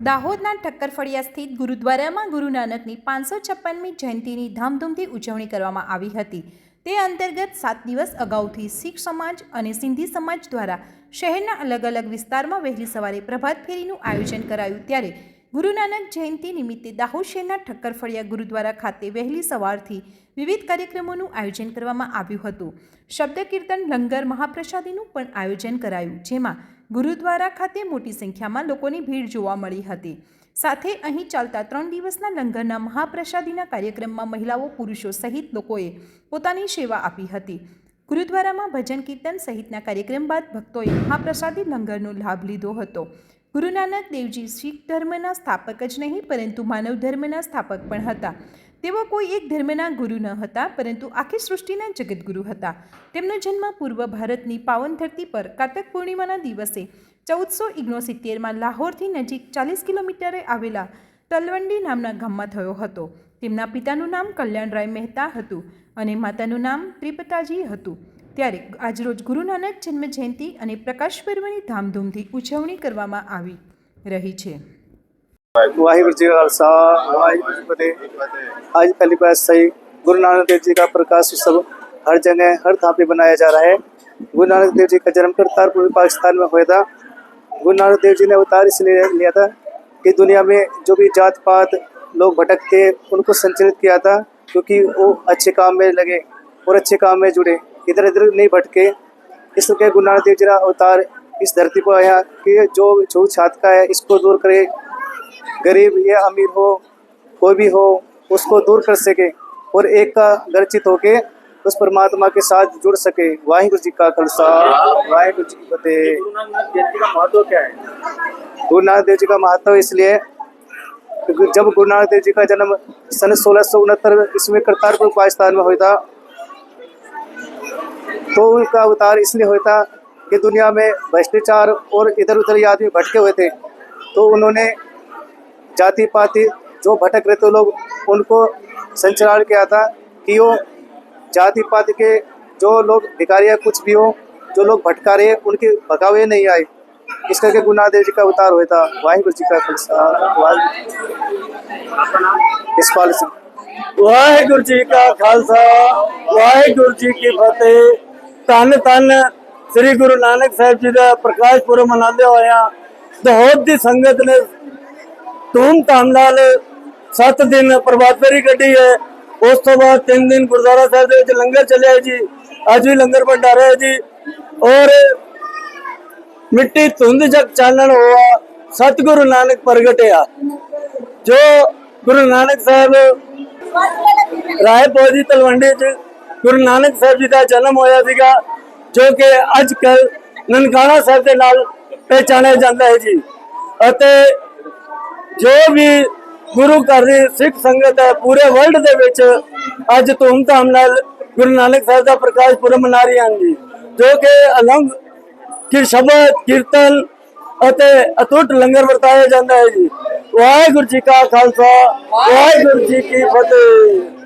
દાહોદના ઠક્કર ફળિયા સ્થિત ગુરુદ્વારામાં ગુરુ નાનકની 556મી જયંતિની ધામધૂમથી ઉજવણી કરવામાં આવી હતી। તે અંતર્ગત 7 દિવસ અગાઉથી શીખ સમાજ અને સિંધી સમાજ દ્વારા શહેરના અલગ અલગ વિસ્તારમાં વહેલી સવારે પ્રભાત ફેરીનું આયોજન કરાયું। ત્યારે ગુરુ નાનક જયંતિ નિમિત્તે દાહોદ શહેરના ઠક્કર ફળિયા ગુરુદ્વારા ખાતે વહેલી સવારથી વિવિધ કાર્યક્રમોનું આયોજન કરવામાં આવ્યું હતું। શબ્દ કીર્તન, લંગર, મહાપ્રસાદીનું પણ આયોજન કરાયું, જેમાં ગુરુદ્વારા ખાતે મોટી સંખ્યામાં લોકોની ભીડ જોવા મળી હતી। સાથે અહીં ચાલતા 3 દિવસના લંગરના મહાપ્રસાદીના કાર્યક્રમમાં મહિલાઓ, પુરુષો સહિત લોકોએ પોતાની સેવા આપી હતી। ગુરુદ્વારામાં ભજન કીર્તન સહિતના કાર્યક્રમ બાદ ભક્તોએ મહાપ્રસાદી લંગરનો લાભ લીધો હતો। ગુરુ નાનક દેવજી શીખ ધર્મના સ્થાપક જ નહીં પરંતુ માનવ ધર્મના સ્થાપક પણ હતા। તેઓ કોઈ એક ધર્મના ગુરુ ન હતા પરંતુ આખી સૃષ્ટિના જગતગુરુ હતા। તેમનો જન્મ પૂર્વ ભારતની પાવન ધરતી પર કારતક પૂર્ણિમાના દિવસે 1469માં લાહોરથી નજીક 40 કિલોમીટરે આવેલા તલવંડી નામના ગામમાં થયો હતો। તેમના પિતાનું નામ કલ્યાણરાય મહેતા હતું અને માતાનું નામ ત્રિપતાજી હતું। ત્યારે આજરોજ ગુરુ નાનક જન્મ જયંતિ અને પ્રકાશ પર્વની ધામધૂમથી ઉજવણી કરવામાં આવી રહી છે। वाहिगुरु जी का खालसा वाहिगुरु जी की फतेह। आज पहली बार सही गुरु नानक देव जी का प्रकाश उत्सव हर जगह हर थां पे बनाया जा रहा है। गुरु नानक देव जी का जन्म करतारपुर पाकिस्तान में हुआ था। गुरु नानक देव जी ने अवतार इसलिए लिया था कि दुनिया में जो भी जात पात लोग भटकते उनको संचालित किया था, क्योंकि वो अच्छे काम में लगे और अच्छे काम में जुड़े, इधर इधर नहीं भटके। इसलिए गुरु नानक देव जी का अवतार इस धरती पर आया कि जो छूत छात का है इसको दूर करे, गरीब या अमीर हो कोई भी हो उसको दूर कर सके और एक का गर्चित होके उस परमात्मा के साथ जुड़ सके। वाहिगुरु जी का खालसा वाहिगुरु जी की फतेह। गुरु नानक देव जी का महत्व क्या है? गुरु नानक देव जी का महत्व इसलिए जब गुरु नानक देव जी का जन्म सन 1669 ईस्वी करतारपुर पाकिस्तान में हुआ था, तो उनका अवतार इसलिए हुआ था कि दुनिया में भ्रष्टाचार और इधर उधर आदमी भटके हुए थे, तो उन्होंने जाति पाति जो भटक रहे थे लोग उनको संचालन किया था कि वो जाति पाति के जो लोग भिखारी कुछ भी हो, जो लोग भटका रहे उनके भगावे नहीं आए। इस करके गुरु नानक देव जी का अवतार हुआ था। वाहिगुरु जी का खालसा इस्पाल सिंह। वाहिगुरु जी का खालसा वाहिगुरु जी की फतेह। धन धन श्री गुरु नानक साहब जी का प्रकाश पुरब मनाते होया दाहोद की संगत ने धूम धाम नाल 7 दिन प्रभात फेरी कटी है। उस तो बाद 3 दिन गुरुद्वारा साहब के लंगर चले जी। अज भी लंगर भंडारा है जी। और मिट्टी धुंध जग चानन हुआ सतगुरु नानक प्रगटिया। जो गुरु नानक साहब रायपुर तलवंडी च गुरु नानक साहब जी का जन्म होया सीगा, जो कि अज कल ननकाना साहब के नाल पहचानिया जाता है जी। अते जो भी गुरु घर की सिख संगत है पूरे वर्ल्ड दे विच अज धूमधाम नाल गुरु नानक साहब का प्रकाश पुरब मना रही हैं जी, जो कि अलंग की शब्द कीर्तन अते अटूट लंगर वरताया जाता है जी। वाहिगुरु जी का खालसा वाहिगुरु जी की फतेह।